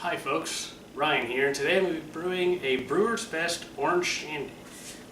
Hi folks, Ryan here, and today I'm going to be brewing a Brewer's Best Orange Shandy.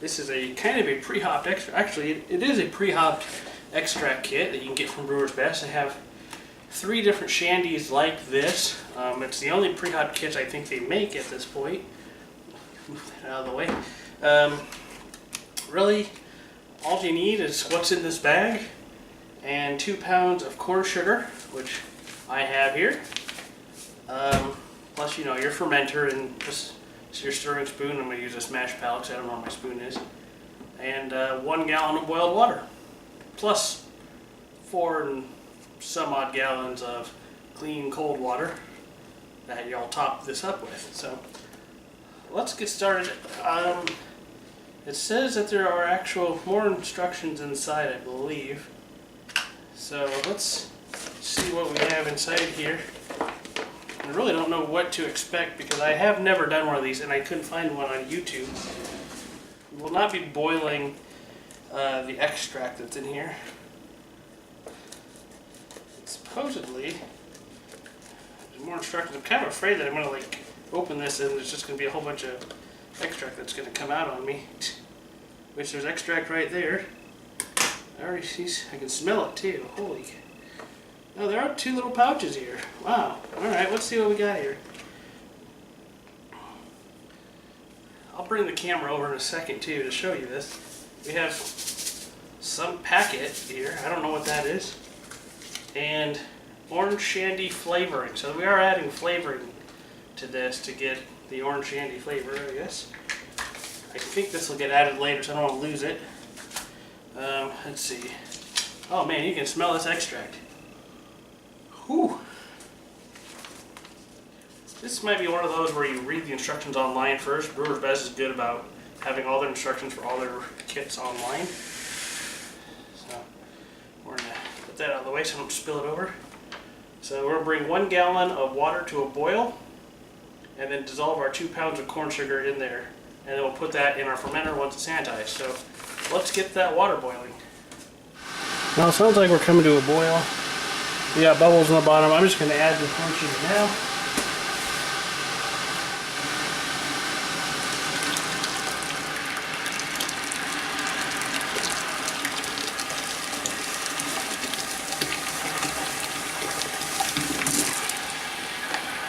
This is a kind of a pre-hopped extract. Actually, it is a pre-hopped extract kit that you can get from Brewer's Best. I have 3 different shandies like this. It's the only pre-hopped kit I think they make at this point. Move that out of the way. Really, all you need is what's in this bag and 2 pounds of corn sugar, which I have here. Plus, you know, your fermenter and just your stirring spoon. I'm going to use a smash palette because I don't know what my spoon is. And 1 gallon of boiled water. Plus 4 and some odd gallons of clean cold water that y'all top this up with. So let's get started. It says that there are actual more instructions inside, I believe. So let's see what we have inside here. I really don't know what to expect because I have never done one of these and I couldn't find one on YouTube. We will not be boiling the extract that's in here. Supposedly, there's more instructions. I'm kind of afraid that I'm going to open this and there's just going to be a whole bunch of extract that's going to come out on me. Which there's extract right there. I already see, I can smell it too. Holy cow. Oh, there are 2 little pouches here. Wow. Alright, let's see what we got here. I'll bring the camera over in a second too to show you this. We have some packet here. I don't know what that is. And Orange Shandy flavoring. So we are adding flavoring to this to get the Orange Shandy flavor, I guess. I think this will get added later, so I don't want to lose it. Let's see. Oh man, you can smell this extract. Whew. This might be one of those where you read the instructions online first. Brewer's Best is good about having all their instructions for all their kits online. So we're going to put that out of the way so I don't spill it over. So we're going to bring 1 gallon of water to a boil and then dissolve our 2 pounds of corn sugar in there. And then we'll put that in our fermenter once it's sanitized. So let's get that water boiling. Now it sounds like we're coming to a boil. We got bubbles on the bottom. I'm just going to add the corn sugar now.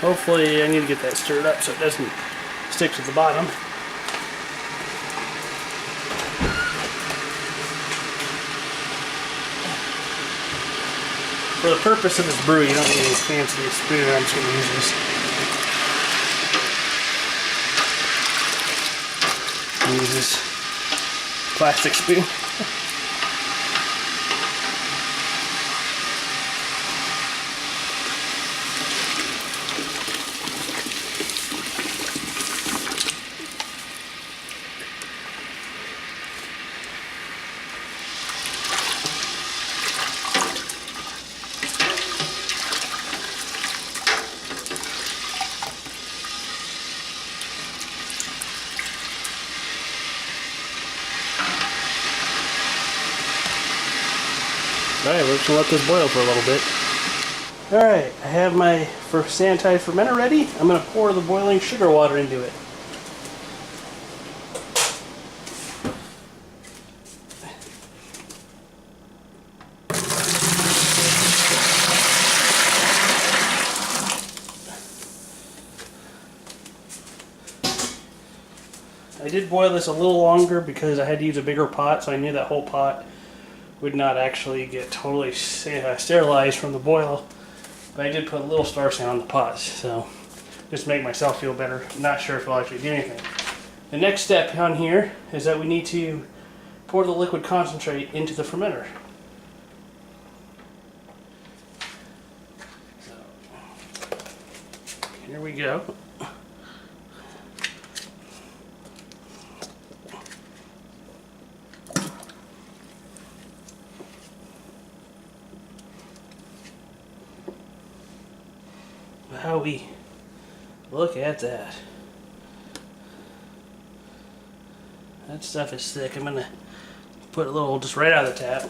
Hopefully I need to get that stirred up so it doesn't stick to the bottom. For the purpose of this brew, you don't need any fancy spoon. I'm just going to use this. Use this plastic spoon. Alright, we're just going to let this boil for a little bit. Alright, I have my sanitized fermenter ready. I'm going to pour the boiling sugar water into it. I did boil this a little longer because I had to use a bigger pot, so I knew that whole pot would not actually get totally sterilized from the boil. But I did put a little star sand on the pot, so just to make myself feel better. I'm not sure if it'll actually do anything. The next step on here is that we need to pour the liquid concentrate into the fermenter. So, here we go. How we look at that. That stuff is thick. I'm gonna put a little just right out of the tap.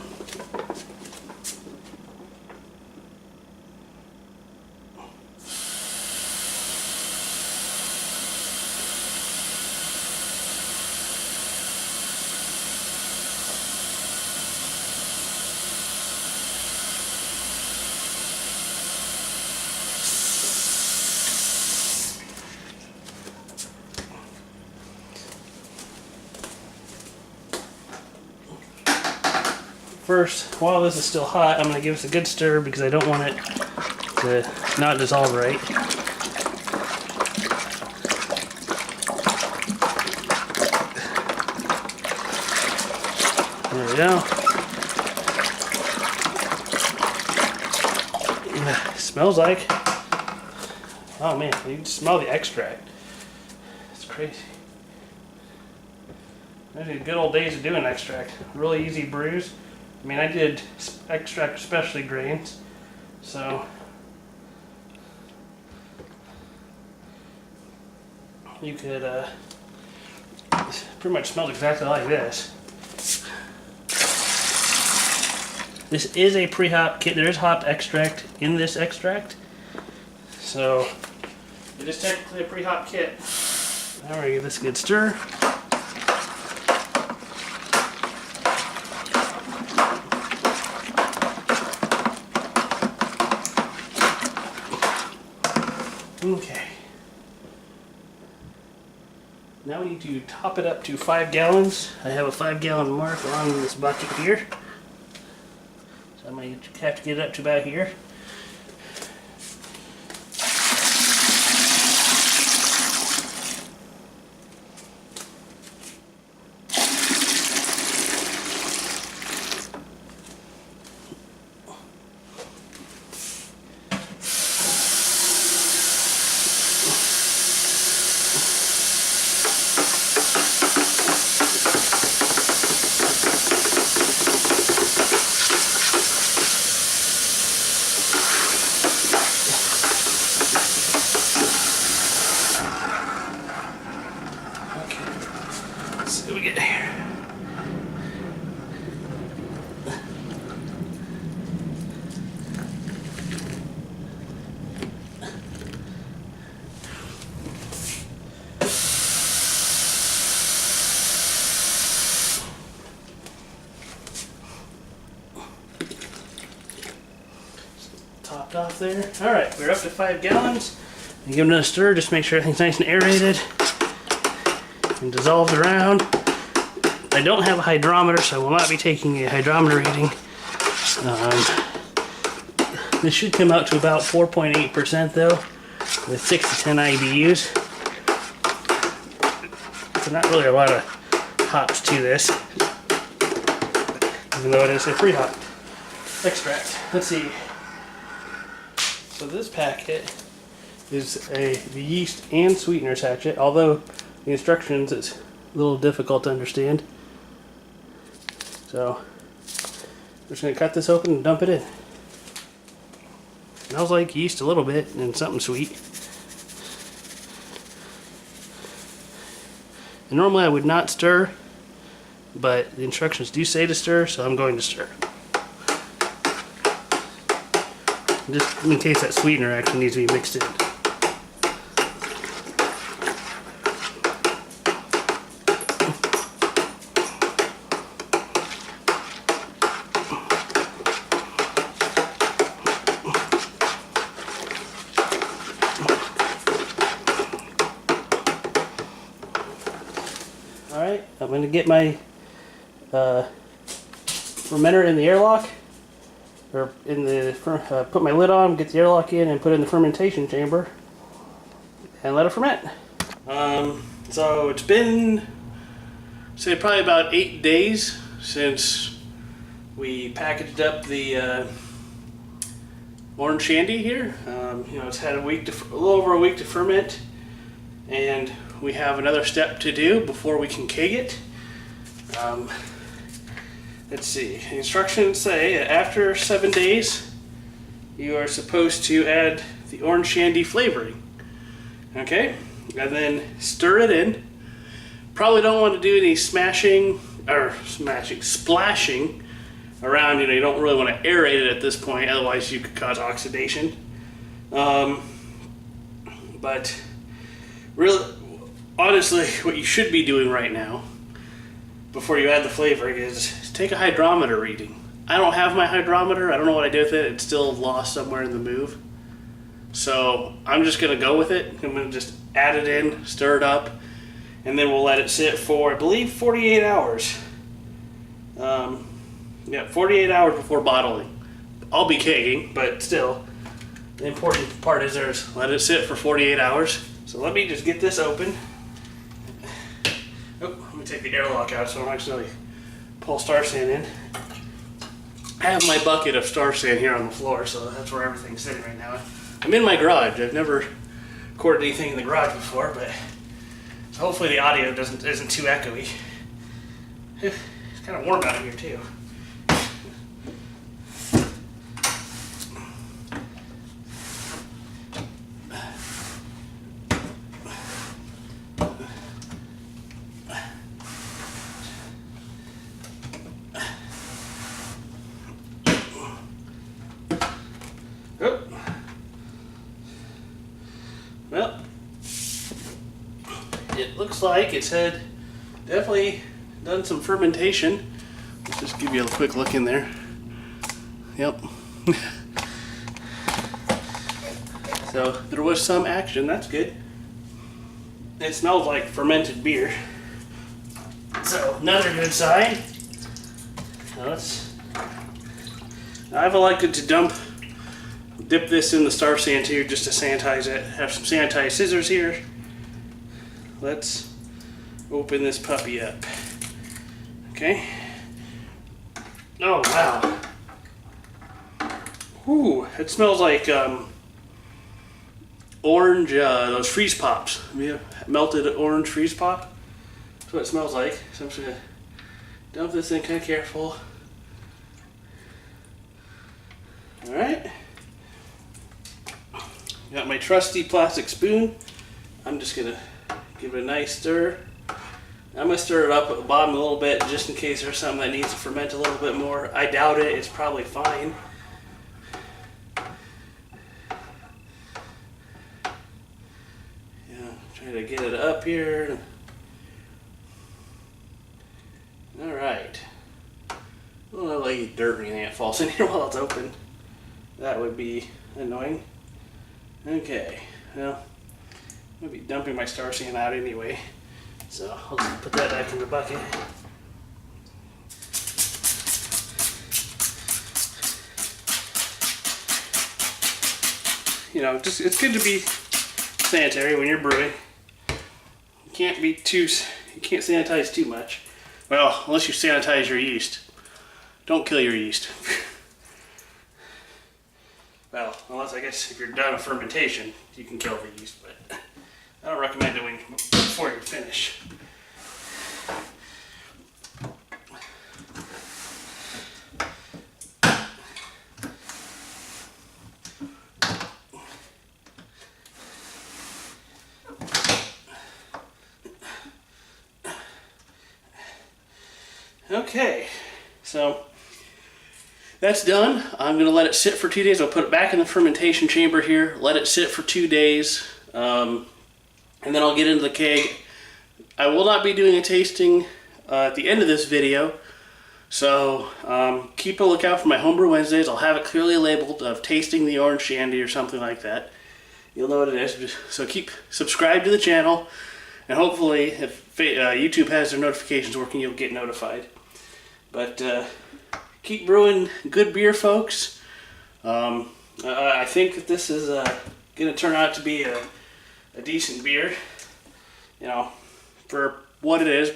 First, while this is still hot, I'm going to give this a good stir because I don't want it to not dissolve right. There we go. It smells like, oh man, you can smell the extract. It's crazy. Those are the good old days of doing extract. Really easy brews. I mean, I did extract specialty grains, so you could pretty much smell exactly like this. This is a pre-hop kit. There is hop extract in this extract, so it is technically a pre-hop kit. Now we're gonna give this a good stir. Okay. Now we need to top it up to 5 gallons. I have a 5-gallon mark on this bucket here. So I might have to get it up to about here. What do we get here? Topped off there. All right, we're up to 5 gallons. Give it another stir, just make sure everything's nice and aerated and dissolved around. I don't have a hydrometer, so I will not be taking a hydrometer reading. This should come out to about 4.8% though, with 6 to 10 IBUs. So not really a lot of hops to this, even though it is a pre-hop extract. Let's see. So this packet is the yeast and sweetener sachet, although the instructions is a little difficult to understand. So I'm just going to cut this open and dump it in. Smells like yeast a little bit and something sweet. And normally I would not stir, but the instructions do say to stir, so I'm going to stir. Just in case that sweetener actually needs to be mixed in. Alright, I'm going to get my fermenter in the airlock, or in the put my lid on, get the airlock in, and put it in the fermentation chamber, and let it ferment. So it's been, say, probably about 8 days since we packaged up the Orange Shandy here. You know, it's had a little over a week to ferment, and we have another step to do before we can keg it. Let's see, the instructions say that after 7 days you are supposed to add the Orange Shandy flavoring. Okay, and then stir it in. Probably don't want to do any splashing around. You know, you don't really want to aerate it at this point, otherwise you could cause oxidation. But really, honestly, what you should be doing right now before you add the flavoring is take a hydrometer reading. I don't have my hydrometer. I don't know what I did with it. It's still lost somewhere in the move. So I'm just going to go with it. I'm going to just add it in, stir it up, and then we'll let it sit for, I believe, 48 hours. Yeah, 48 hours before bottling. I'll be kegging, but still, the important part is let it sit for 48 hours. So let me just get this open. Oh, let me take the airlock out so I don't accidentally pull Star San in. I have my bucket of Star San here on the floor, so that's where everything's sitting right now. I'm in my garage. I've never recorded anything in the garage before, but so hopefully the audio isn't too echoey. It's kind of warm out here too. Well, it looks like it's had definitely done some fermentation. Let's just give you a quick look in there. Yep. So there was some action, that's good. It smells like fermented beer. So another good sign. Now I've elected to dip this in the Star San too, just to sanitize it. Have some sanitized scissors here. Let's open this puppy up. Okay. Oh wow. Ooh, it smells like orange, those freeze pops. Yeah, melted orange freeze pop. That's what it smells like. So I'm just gonna dump this in kind of careful. All right. Got my trusty plastic spoon. I'm just gonna give it a nice stir. I'm gonna stir it up at the bottom a little bit just in case there's something that needs to ferment a little bit more. I doubt it, it's probably fine. Yeah, try to get it up here. All right. Well, I like dirt or anything that falls in here while it's open. That would be annoying. Okay, well, I'm going to be dumping my Star San out anyway, so I'll just put that back in the bucket. You know, it's good to be sanitary when you're brewing. You can't sanitize too much. Well, unless you sanitize your yeast. Don't kill your yeast. Well, unless I guess if you're done with fermentation, you can kill the yeast, but I don't recommend doing it before you finish. Okay, so that's done. I'm going to let it sit for 2 days. I'll put it back in the fermentation chamber here, let it sit for 2 days, and then I'll get into the keg. I will not be doing a tasting at the end of this video, so keep a lookout for my Homebrew Wednesdays. I'll have it clearly labeled of tasting the Orange Shandy or something like that. You'll know what it is. So keep subscribed to the channel, and hopefully if YouTube has their notifications working, you'll get notified. But keep brewing good beer, folks. I think that this is going to turn out to be a decent beer. You know, for what it is,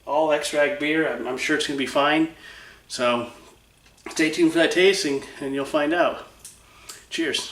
all extract beer. I'm sure it's going to be fine. So stay tuned for that tasting and you'll find out. Cheers.